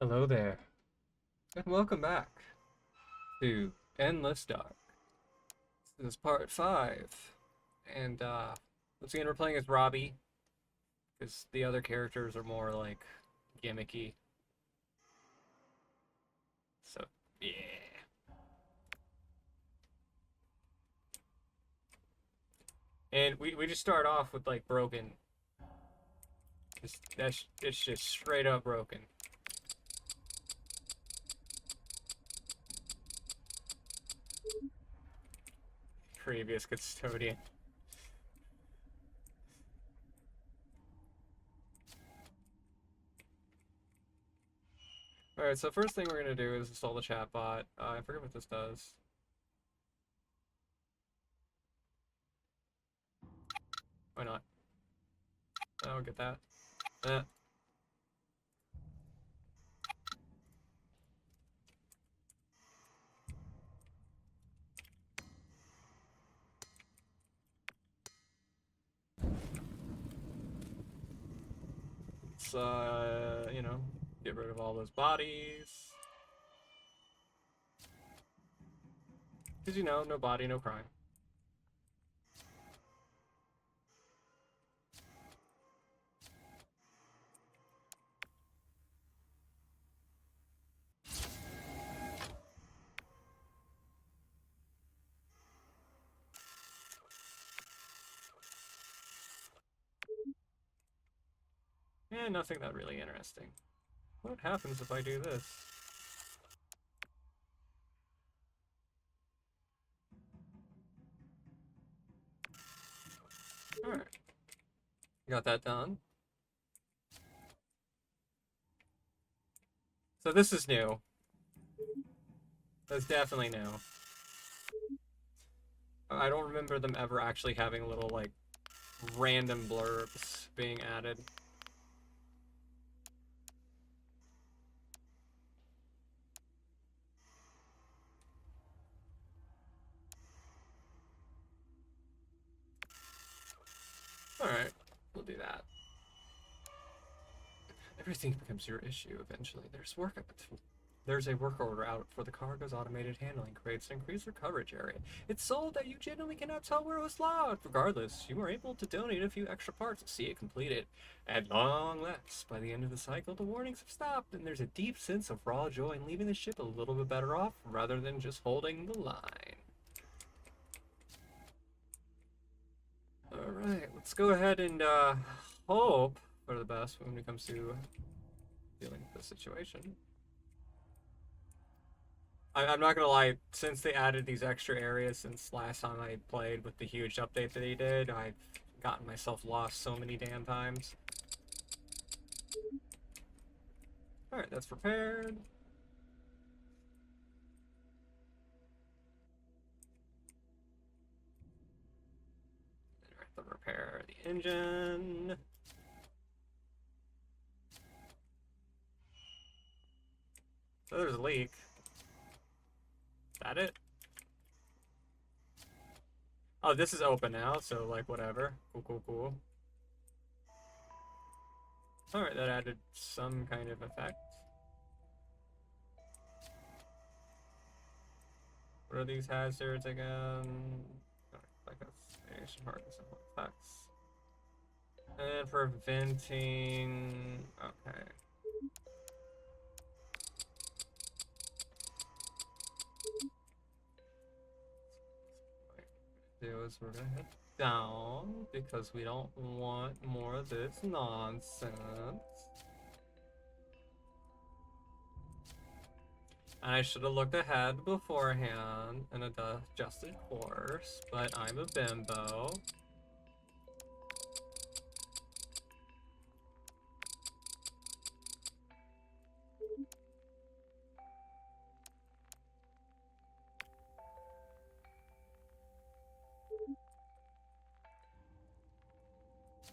Hello there, and welcome back to Endless Dark. This is part 5, and once again we're playing as Robbie, because the other characters are more like gimmicky. So yeah, and we just start off with like broken. It's just straight up broken. Previous custodian. All right, so first thing we're gonna do is install the chatbot. I forget what this does. Why not? I'll get that. Eh. Let's, get rid of all those bodies. Because, no body, no crime. Yeah, nothing that really interesting. What happens if I do this? Alright. Got that done. So this is new. That's definitely new. I don't remember them ever actually having little, like, random blurbs being added. Alright, we'll do that. Everything becomes your issue eventually. There's a work order out for the cargo's automated handling crates to increase their coverage area. It's sold that you genuinely cannot tell where it was logged. Regardless, you are able to donate a few extra parts to see it completed. At long last, by the end of the cycle, the warnings have stopped, and there's a deep sense of raw joy in leaving the ship a little bit better off rather than just holding the line. Alright, let's go ahead and hope for the best when it comes to dealing with the situation. I'm not gonna lie, since they added these extra areas since last time I played with the huge update that they did, I've gotten myself lost so many damn times. Alright, that's repaired. Alright, repair the engine. So there's a leak. Is that it? Oh, this is open now, so like whatever. Cool, cool, cool. Alright, that added some kind of effect. What are these hazards again? Like a station hardness and effects. And preventing. Okay. What we're do is we're gonna head down because we don't want more of this nonsense. I should have looked ahead beforehand and adjusted course, but I'm a bimbo.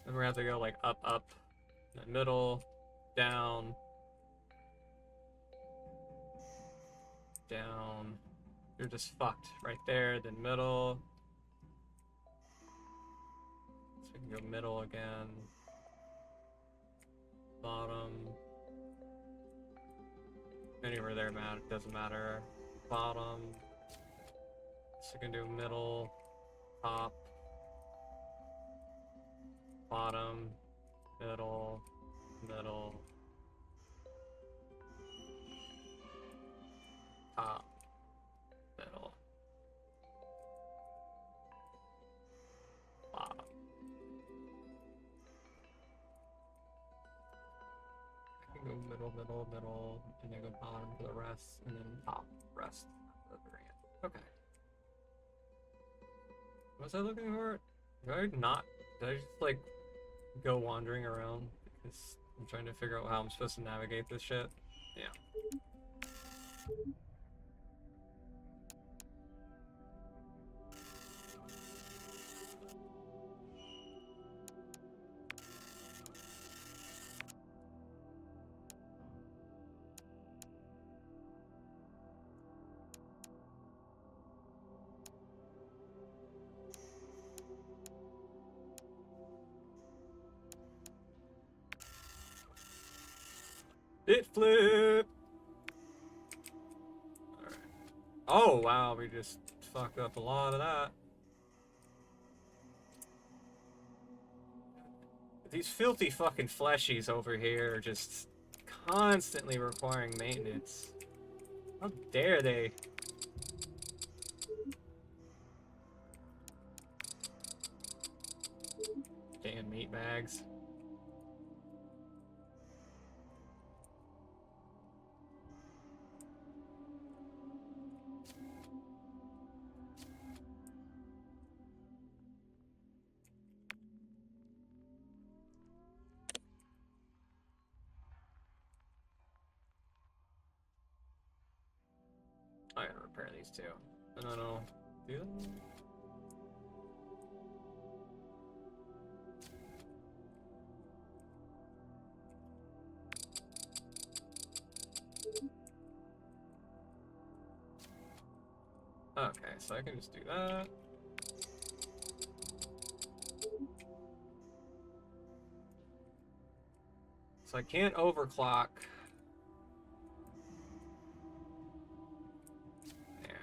Then we're gonna have to go like up, up, middle, down, down. You're just fucked right there, then middle. So we can go middle again. Bottom. Anywhere there, man, it doesn't matter. Bottom. So you can do middle, top, bottom, middle, middle, top, middle, bottom. I can go middle, middle, middle, and then go bottom for the rest, and then top, rest at the very end. Okay. What was I looking for? Did I just like go wandering around? Because I'm trying to figure out how I'm supposed to navigate this shit. Yeah. It flip! Alright. Oh, wow, we just fucked up a lot of that. These filthy fucking fleshies over here are just constantly requiring maintenance. How dare they? Damn meat bags. I gotta repair these too. And then I'll do them. Okay, so I can just do that. So I can't overclock. There.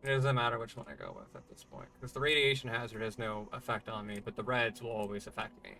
It doesn't matter which one I go with at this point, because the radiation hazard has no effect on me, but the reds will always affect me.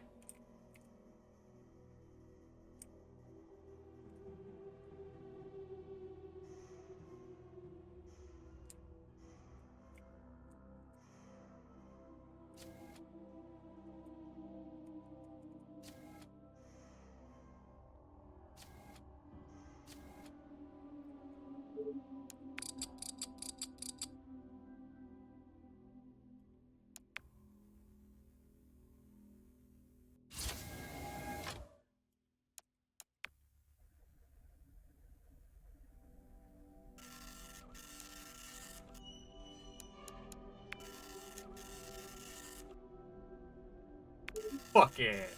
Fuck it.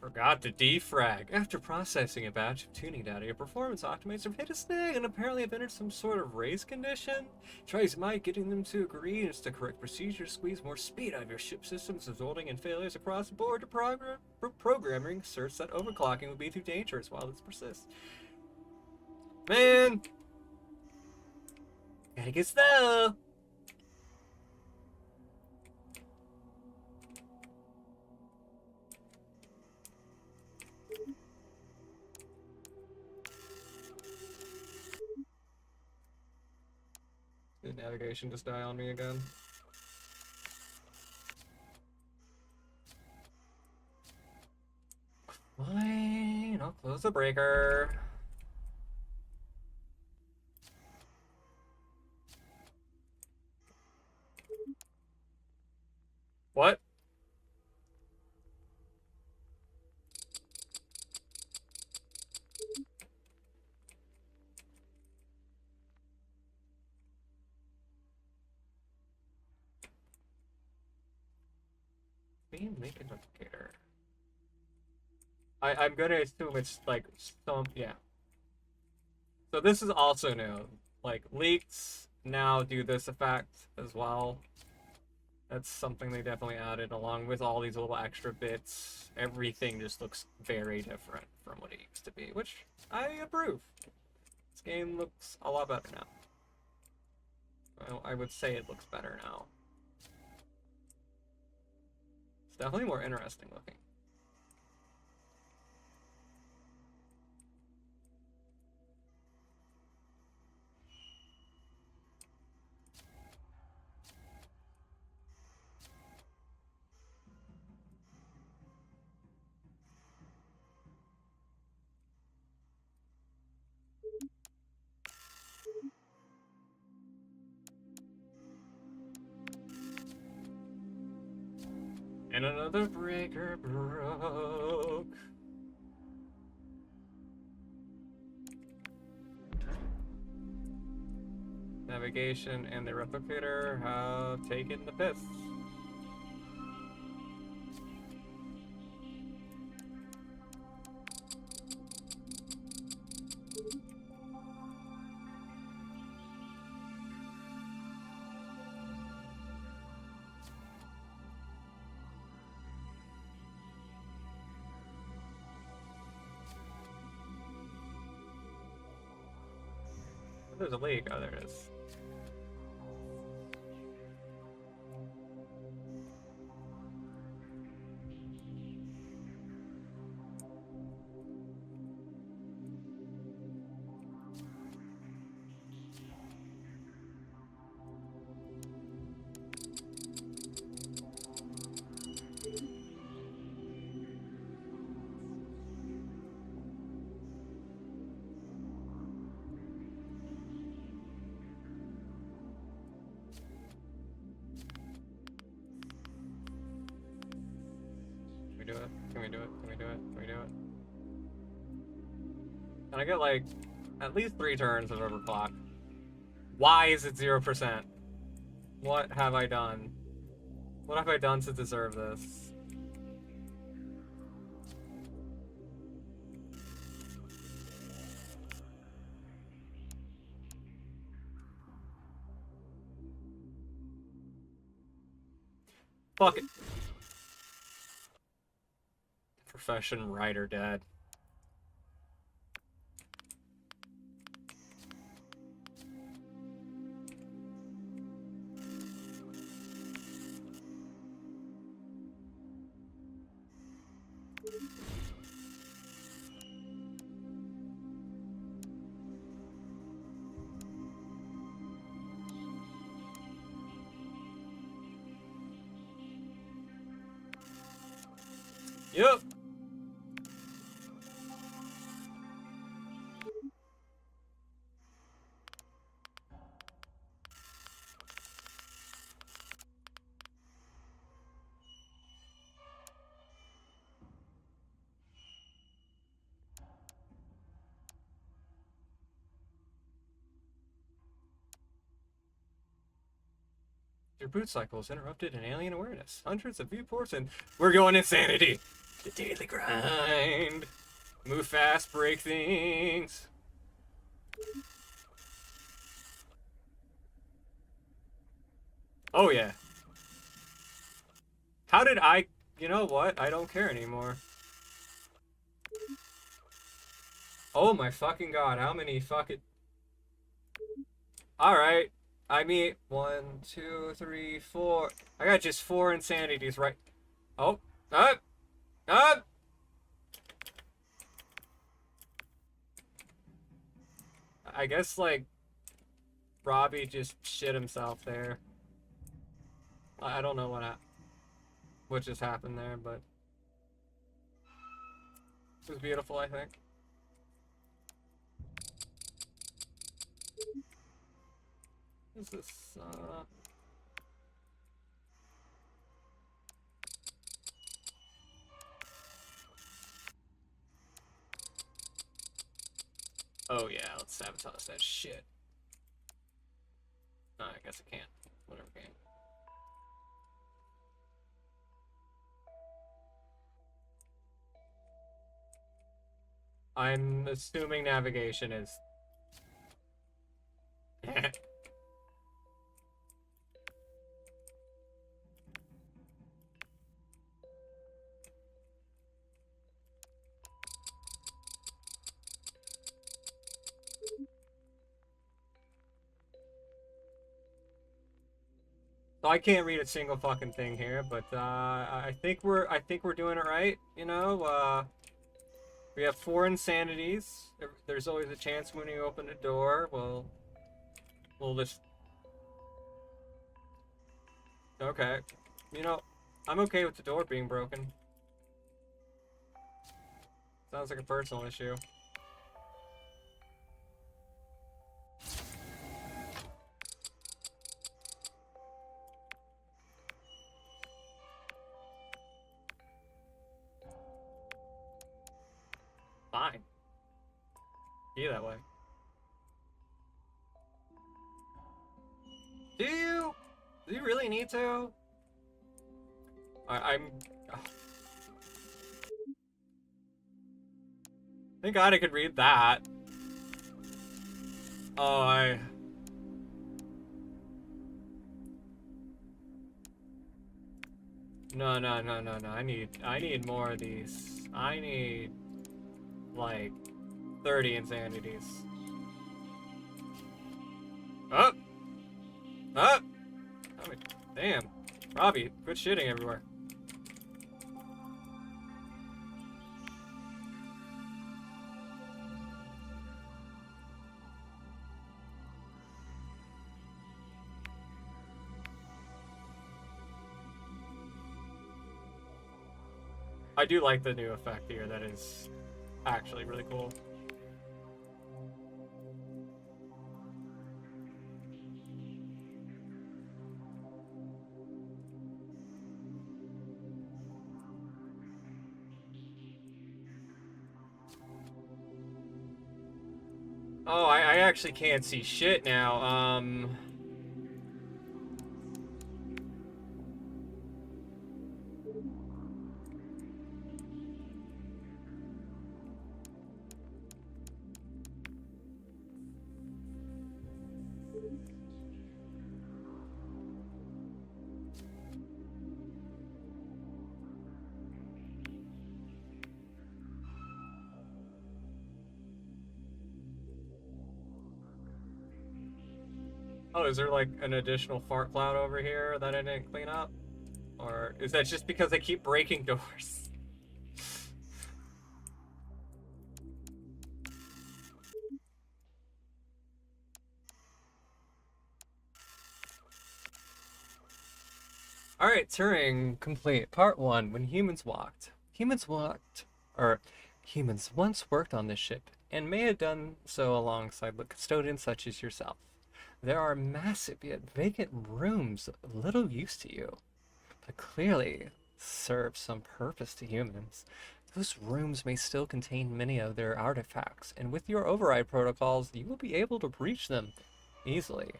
Forgot to defrag. After processing a batch of tuning data, your performance optimizer have hit a snag and apparently have entered some sort of race condition. Tries might getting them to agree it's the correct procedure to squeeze more speed out of your ship systems, resulting in failures across the board. To programming asserts that overclocking would be too dangerous while this persists. Man! Gotta get slow! Did navigation just die on me again? Fine, I'll close the breaker. What? Beam link indicator. I'm gonna assume it's like some, yeah. So this is also new. Like leaks now do this effect as well. That's something they definitely added along with all these little extra bits. Everything just looks very different from what it used to be, which I approve. This game looks a lot better now. Well, I would say it looks better now. It's definitely more interesting looking. And another breaker broke. Navigation and the replicator have taken the piss. There's a leak. Oh, there it is. Do it? Can we do it? Can we do it? Can we do it? And I get like at least 3 turns of overclock. Why is it 0%? What have I done? What have I done to deserve this? Fuck it. Profession writer dead. Yep. Your boot cycle is interrupted in alien awareness. Hundreds of viewports and we're going insanity. The daily grind. Move fast, break things. Oh yeah. How did I... You know what? I don't care anymore. Oh my fucking god, how many fucking... Alright. I mean, 1, 2, 3, 4. I got just 4 insanities, right? Oh. Up! Up! I guess, like, Robbie just shit himself there. I don't know what just happened there, but it was beautiful, I think. Is this, Oh yeah, let's sabotage that shit. No, I guess I can't. Whatever game. I'm assuming navigation is... So I can't read a single fucking thing here, but I think we're doing it right. You know, we have 4 insanities. There's always a chance when you open a door. We'll just okay. You know, I'm okay with the door being broken. Sounds like a personal issue. Fine. Be that way. Do you? Do you really need to? I'm. Thank God I could read that. Oh, No, no, no, no, no. I need more of these. I need like 30 insanities. Up! Up! I mean, damn. Robbie, quit shitting everywhere. I do like the new effect here. That is actually really cool. Oh, I actually can't see shit now. Oh, is there like an additional fart cloud over here that I didn't clean up? Or is that just because I keep breaking doors? Alright, Turing complete. Part 1. When humans walked. Humans once worked on this ship, and may have done so alongside with custodians such as yourself. There are massive yet vacant rooms little use to you, but clearly serve some purpose to humans. Those rooms may still contain many of their artifacts, and with your override protocols, you will be able to breach them easily.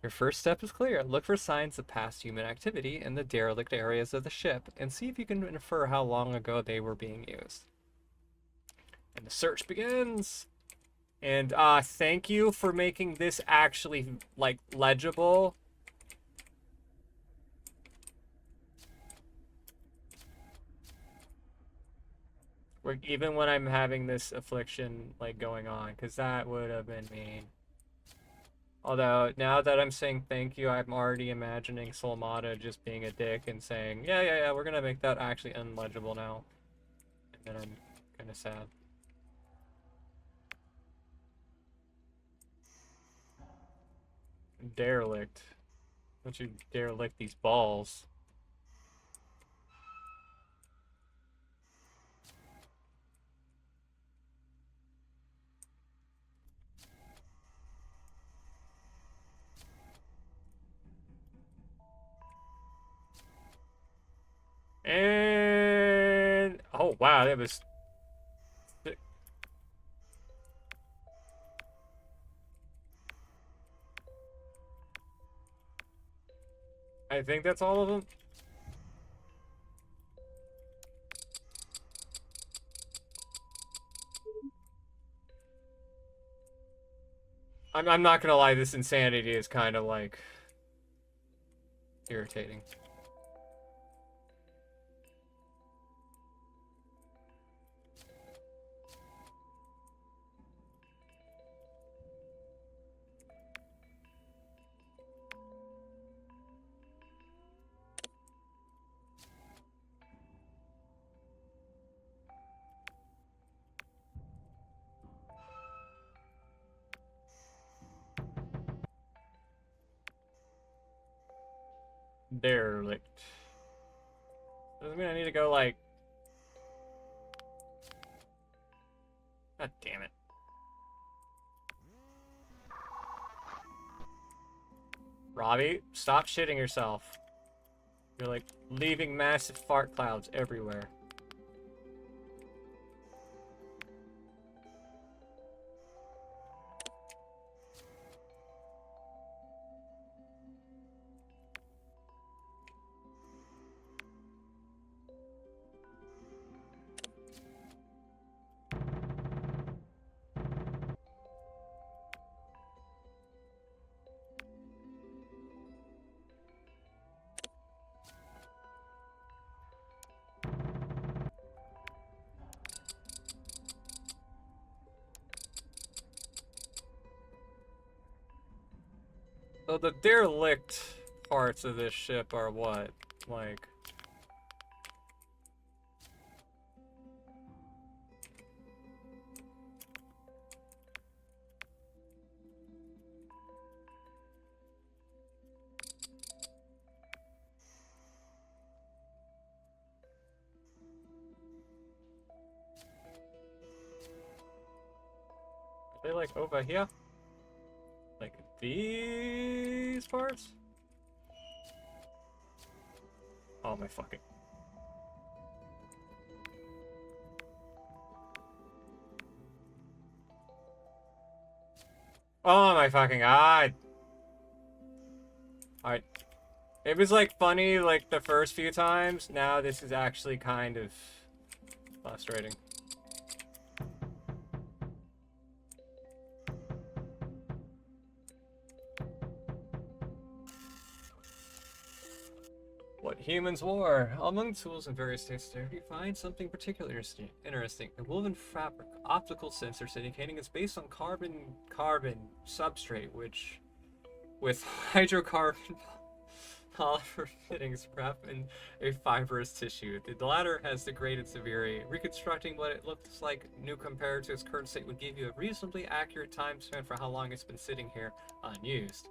Your first step is clear. Look for signs of past human activity in the derelict areas of the ship, and see if you can infer how long ago they were being used. And the search begins! And thank you for making this actually, like, legible. Even when I'm having this affliction, like, going on, because that would have been mean. Although, now that I'm saying thank you, I'm already imagining Solmata just being a dick and saying, yeah, we're gonna make that actually unlegible now. And then I'm kind of sad. Derelict. Don't you derelict these balls. And oh wow, that was I think that's all of them. I'm not gonna lie, this insanity is kind of like irritating. Derelict. Doesn't mean I need to go, like... God damn it. Robbie, stop shitting yourself. You're, like, leaving massive fart clouds everywhere. So the derelict parts of this ship are what? Like... Are they like over here? Like these parts? Oh my fucking... Oh my fucking god! Alright. It was like funny like the first few times. Now this is actually kind of frustrating. What humans wore. Among tools in various states there, you find something particularly interesting. A woven fabric, optical sensors indicating it's based on carbon substrate, which with hydrocarbon polymer fittings wrapped in a fibrous tissue. The latter has degraded severely. Reconstructing what it looks like new compared to its current state would give you a reasonably accurate time span for how long it's been sitting here unused.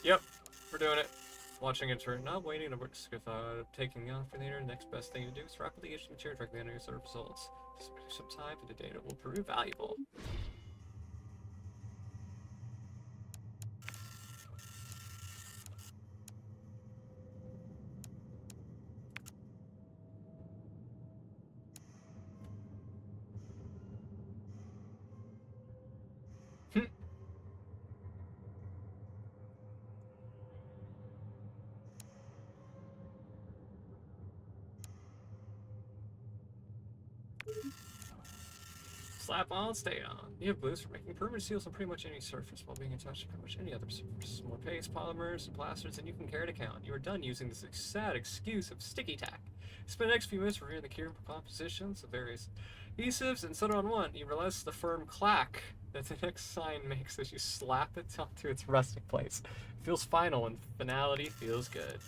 Yep, we're doing it. Watching it turn, not waiting to taking off for the internet. Next best thing to do is rapidly issue material directly under your sort of results. Spend some time, and the data will prove valuable. Slap on, stay on. You have blues for making permanent seals on pretty much any surface while being attached to pretty much any other surface. More paste, polymers, and plasters than you can care to count. You are done using this sad excuse of sticky tack. Spend the next few minutes reviewing the chemical compositions of various adhesives, and settle on one. You realize the firm clack that the next sign makes as you slap it onto its resting place. It feels final, and finality feels good.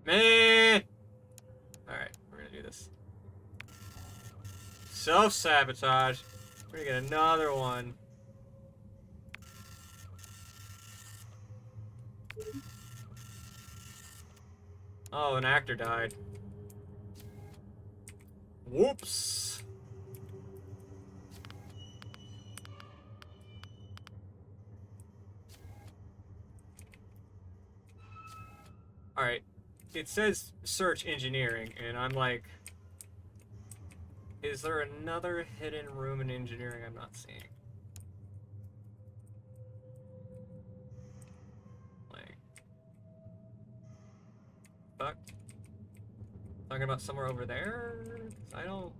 Meh! Alright, we're gonna do this. Self-sabotage. We're gonna get another one. Oh, an actor died. Whoops! Alright. It says search engineering, and I'm like... Is there another hidden room in engineering I'm not seeing? Like... Fuck? Talking about somewhere over there? I don't...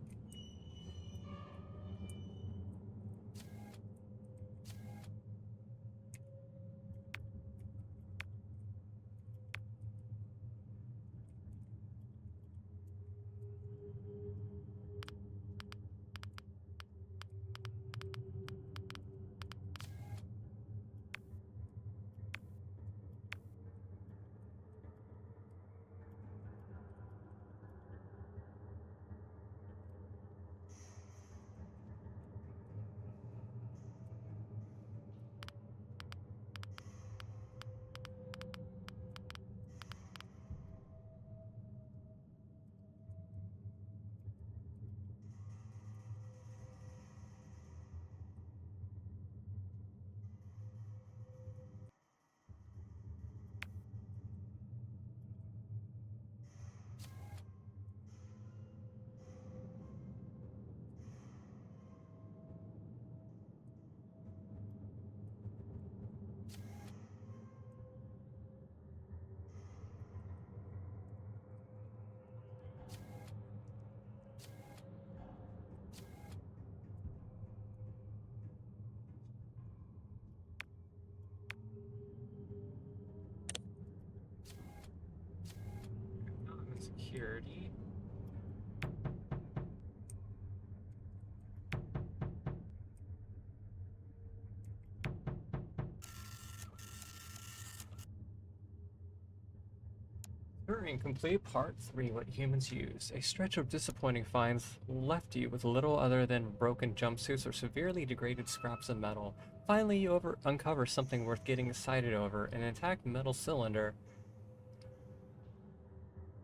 Turing Complete Part 3, What Humans Use. A stretch of disappointing finds left you with little other than broken jumpsuits or severely degraded scraps of metal. Finally, you uncover something worth getting excited over, an intact metal cylinder.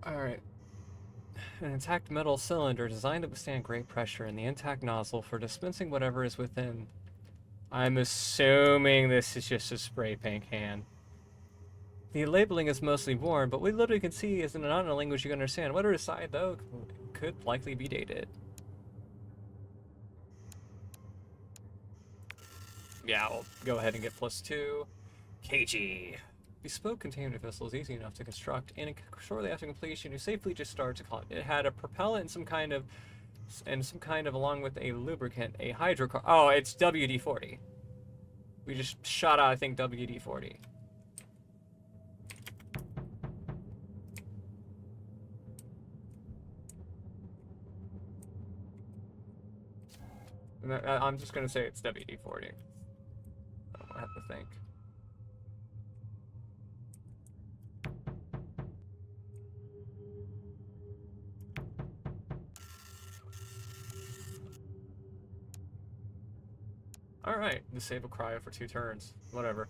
Alright. An intact metal cylinder designed to withstand great pressure and the intact nozzle for dispensing whatever is within. I'm assuming this is just a spray paint can. The labeling is mostly worn, but what literally can see is not in a language you can understand. What are aside, though, could likely be dated. Yeah, I'll go ahead and get +2. KG. Bespoke containment vessel is easy enough to construct, and shortly after completion, you safely just start to call it. It had a propellant and some kind of, along with a lubricant, a hydrocarbon. Oh, it's WD-40. We just shot out, I think, WD-40. I'm just gonna say it's WD-40. I don't have to think. Alright, disable cryo for 2 turns. Whatever.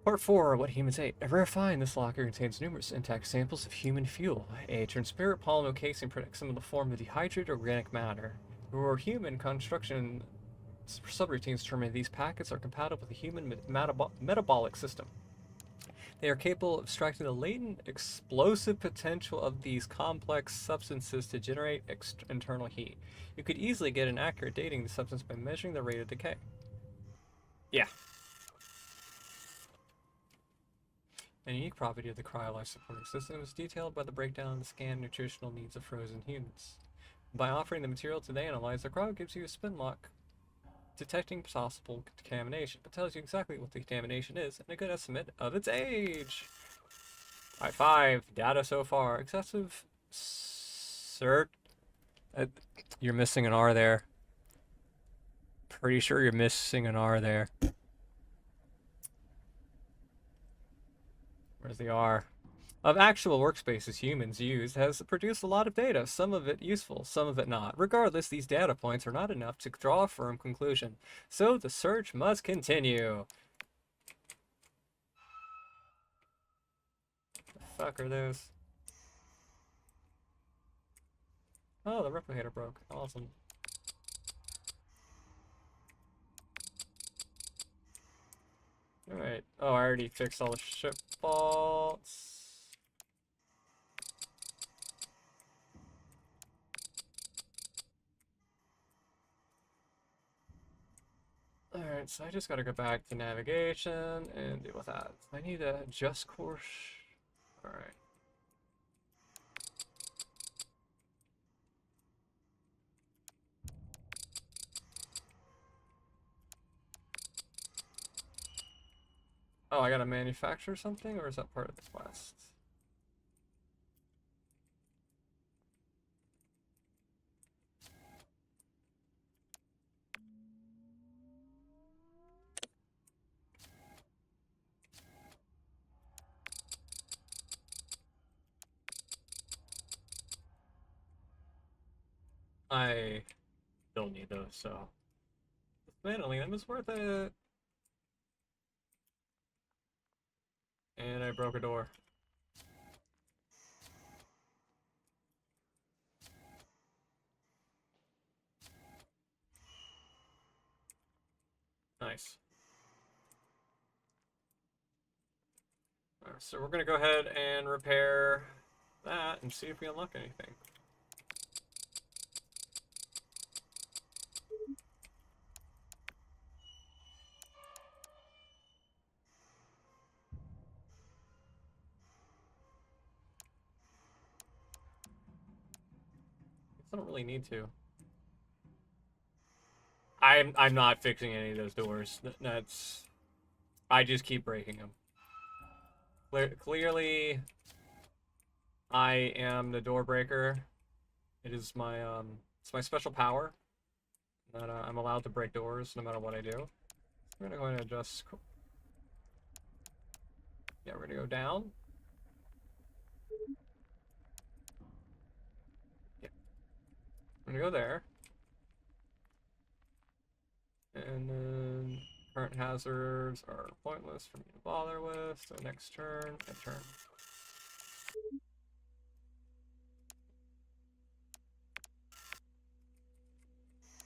Part 4, What Humans Ate. A rare find, this locker contains numerous intact samples of human fuel. A transparent polymer casing protects some of the form of dehydrated organic matter. Your human construction subroutines determine these packets are compatible with the human metabolic system. They are capable of extracting the latent explosive potential of these complex substances to generate internal heat. You could easily get an accurate dating of the substance by measuring the rate of decay. Yeah. A unique property of the cryo-life supporting system is detailed by the breakdown of the scanned nutritional needs of frozen humans. By offering the material to the analyzer, cryo gives you a spin lock detecting possible contamination, but tells you exactly what the contamination is and a good estimate of its age. Alright, 5. Data so far. Excessive cert. You're missing an R there. Pretty sure you're missing an R there. Where's the R? Of actual workspaces humans use has produced a lot of data, some of it useful, some of it not. Regardless, these data points are not enough to draw a firm conclusion, so the search must continue. The fuck are those? Oh, the replicator broke. Awesome. Alright. Oh, I already fixed all the ship faults. Alright, so I just gotta go back to navigation and deal with that. I need to adjust course. Alright. Oh, I gotta manufacture something, or is that part of the quest? I don't need those, so dismantling them is worth it. And I broke a door. Nice. Alright, so we're gonna go ahead and repair that and see if we unlock anything. I don't really need to. I'm not fixing any of those doors. That's I just keep breaking them. Clearly, I am the door breaker. It is my it's my special power that I'm allowed to break doors no matter what I do. We're gonna go ahead and adjust. Yeah, we're gonna go down. I'm gonna go there. And then current hazards are pointless for me to bother with. So next turn, and turn.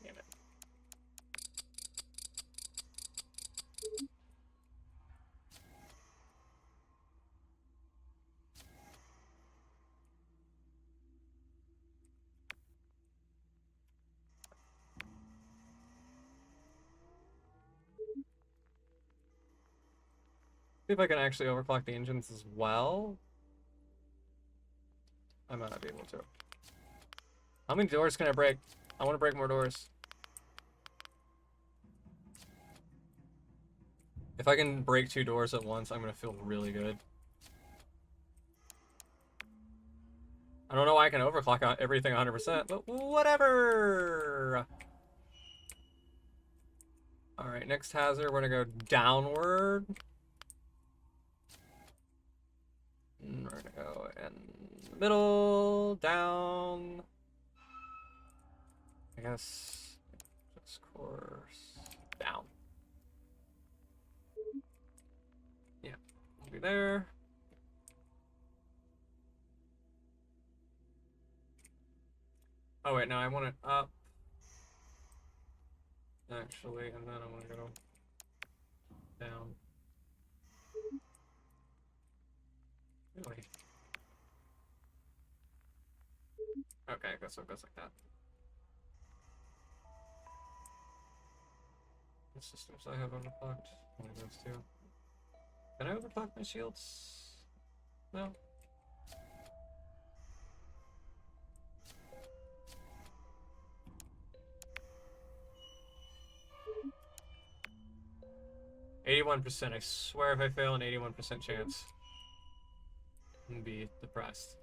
Damn it. See if I can actually overclock the engines as well. I might not be able to. How many doors can I break? I want to break more doors. If I can break 2 doors at once, I'm going to feel really good. I don't know why I can overclock out everything 100%, but whatever! Alright, next hazard, we're going to go downward. We're going to go in the middle, down. I guess, this course, down. Yeah, we'll be there. Oh wait, no, I want it up. Actually, and then I want to go down. Really? Okay, I guess it goes like that. What systems I have overclocked? Only those 2. Can I overclock my shields? No. %. I swear if I fail an 81% chance, I'm gonna be depressed.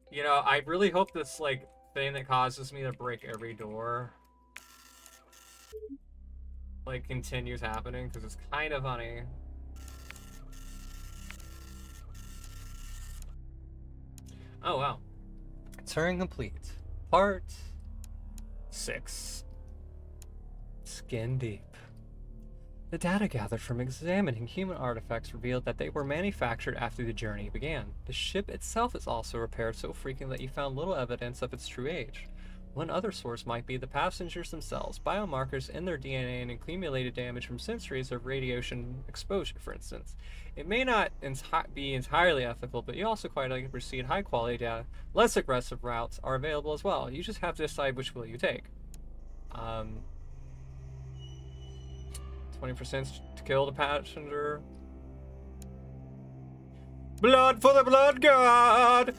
You know, I really hope this, like, thing that causes me to break every door, like, continues happening, because it's kind of funny. Oh, wow. Turing complete. Part 6. Skin deep. The data gathered from examining human artifacts revealed that they were manufactured after the journey began. The ship itself is also repaired so frequently that you found little evidence of its true age. One other source might be the passengers themselves, biomarkers in their DNA and accumulated damage from centuries of radiation exposure, for instance. It may not be entirely ethical, but you also quite likely proceed high-quality data. Less aggressive routes are available as well. You just have to decide which will you take. 20% to kill the passenger. Blood for the blood god!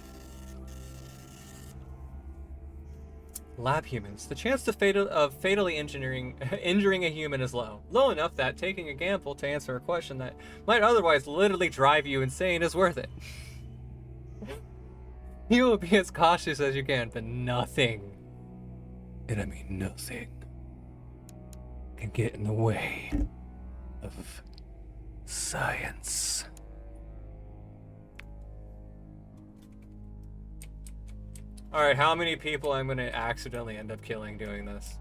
Lab humans. The chance of fatally injuring a human is low. Low enough that taking a gamble to answer a question that might otherwise literally drive you insane is worth it. You will be as cautious as you can, but nothing, and I mean nothing, can get in the way of science. Alright, how many people I'm gonna accidentally end up killing doing this?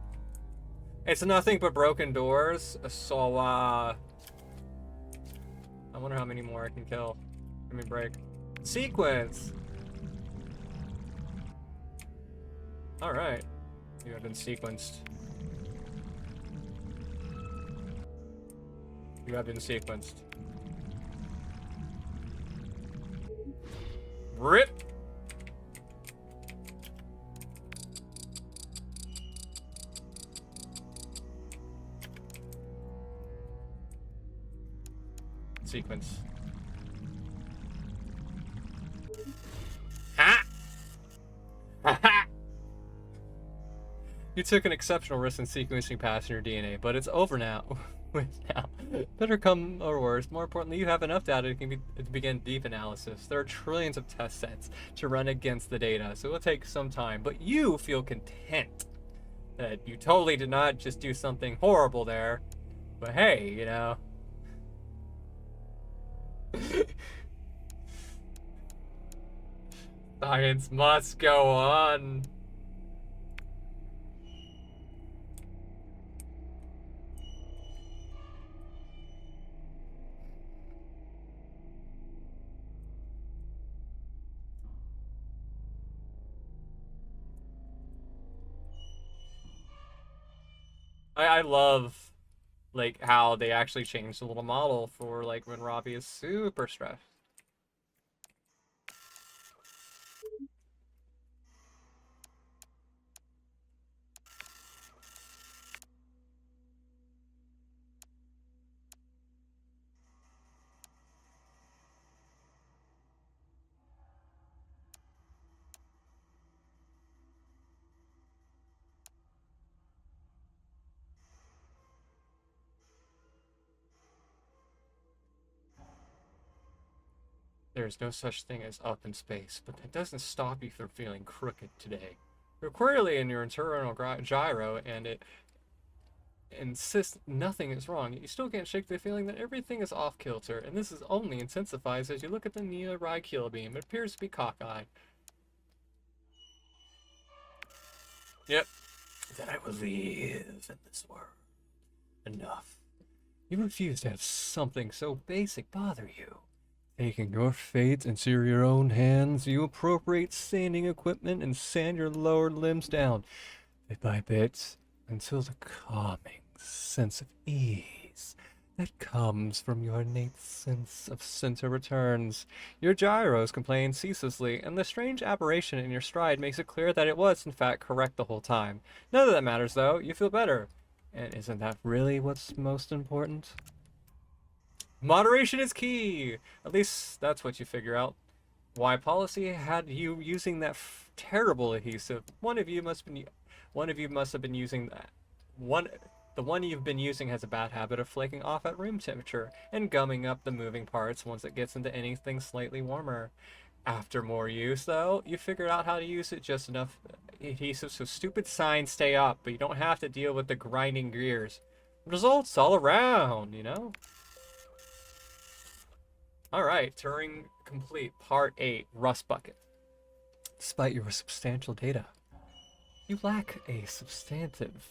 It's nothing but broken doors, so I wonder how many more I can kill. Give me a break. Sequence! Alright. You have been sequenced. You have been sequenced. RIP! Sequence. Ha! Ha! You took an exceptional risk in sequencing passenger DNA, but it's over now. Now, better come or worse. More importantly, you have enough data to begin deep analysis. There are trillions of test sets to run against the data, so it will take some time. But you feel content that you totally did not just do something horrible there. But hey, you know. Science must go on. I love like how they actually changed the little model for like when Robbie is super stressed. There's no such thing as up in space, but that doesn't stop you from feeling crooked today. You're clearly in your internal gyro, and it insists nothing is wrong. You still can't shake the feeling that everything is off kilter, and this is only intensifies as you look at the near-right kill beam. It appears to be cockeyed. Yep. That I will live in this world. Enough. You refuse to have something so basic bother you. Taking your fate into your own hands, you appropriate sanding equipment and sand your lower limbs down, bit by bit, until the calming sense of ease that comes from your innate sense of center returns. Your gyros complain ceaselessly, and the strange aberration in your stride makes it clear that it was, in fact, correct the whole time. None of that matters, though. You feel better. And isn't that really what's most important? Moderation is key! At least that's what you figure out. Why policy had you using that terrible adhesive? One of you must have been using that. The one you've been using has a bad habit of flaking off at room temperature and gumming up the moving parts once it gets into anything slightly warmer. After more use, though, you figured out how to use it just enough adhesive so stupid signs stay up, but you don't have to deal with the grinding gears. Results all around, you know? Alright, Turing complete. Part 8, Rust Bucket. Despite your substantial data, you lack a substantive.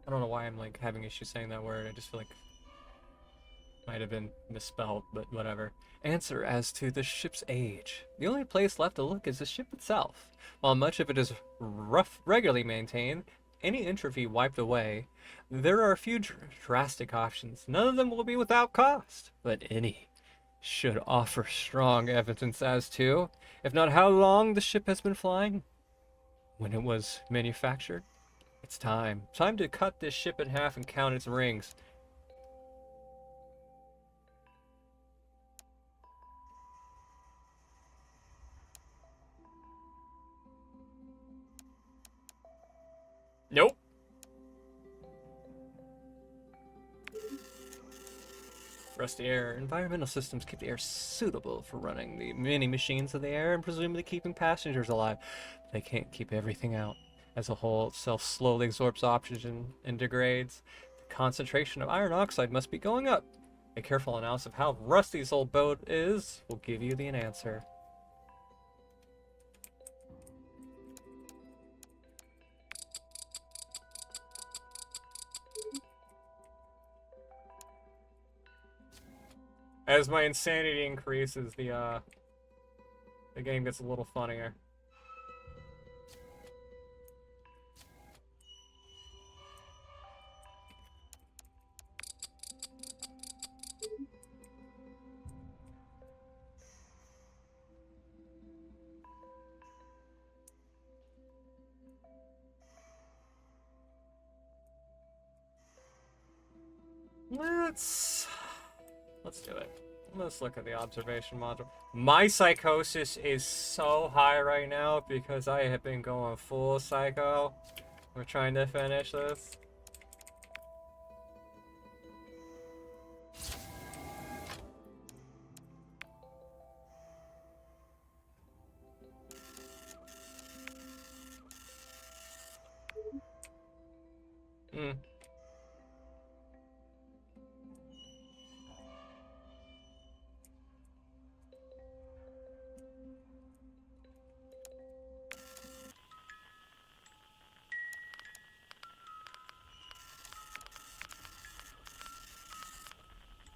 I don't know why I'm like having issues saying that word. I just feel like it might have been misspelled, but whatever. Answer as to the ship's age. The only place left to look is the ship itself. While much of it is regularly maintained, any entropy wiped away, there are a few drastic options. None of them will be without cost, but any should offer strong evidence as to, if not how long the ship has been flying, when it was manufactured. It's time. Time to cut this ship in half and count its rings. Nope. Rusty air. Environmental systems keep the air suitable for running the many machines of the air and presumably keeping passengers alive. They can't keep everything out. As a whole, itself slowly absorbs oxygen and degrades. The concentration of iron oxide must be going up. A careful analysis of how rusty this old boat is will give you the answer. As my insanity increases, the game gets a little funnier. Let's do it. Let's look at the observation module. My psychosis is so high right now because I have been going full psycho. We're trying to finish this. Hmm.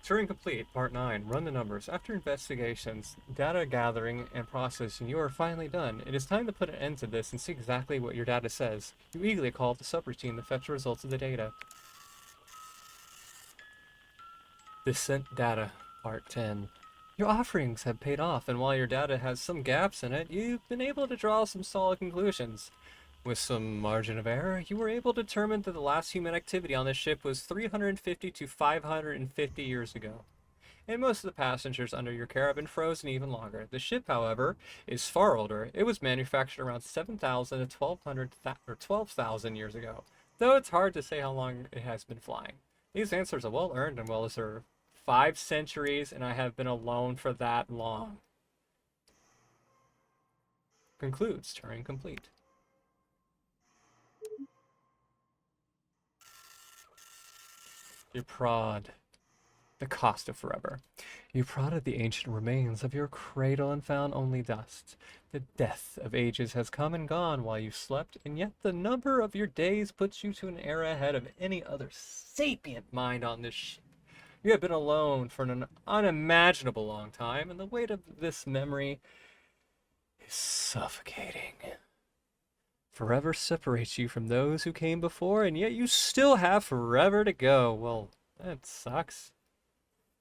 Turing complete, part 9. Run the numbers. After investigations, data gathering, and processing, you are finally done. It is time to put an end to this and see exactly what your data says. You eagerly call up the subroutine to fetch the results of the data. Descent data, part 10. Your offerings have paid off, and while your data has some gaps in it, you've been able to draw some solid conclusions. With some margin of error, you were able to determine that the last human activity on this ship was 350 to 550 years ago. And most of the passengers under your care have been frozen even longer. The ship, however, is far older. It was manufactured around 7,000 to 12,000 years ago, though it's hard to say how long it has been flying. These answers are well earned and well deserved. 5 centuries, and I have been alone for that long. Concludes Turing complete. You prod the cost of forever. You prodded the ancient remains of your cradle and found only dust. The death of ages has come and gone while you slept, and yet the number of your days puts you to an era ahead of any other sapient mind on this ship. You have been alone for an unimaginable long time, and the weight of this memory is suffocating. Forever separates you from those who came before, and yet you still have forever to go. Well, that sucks.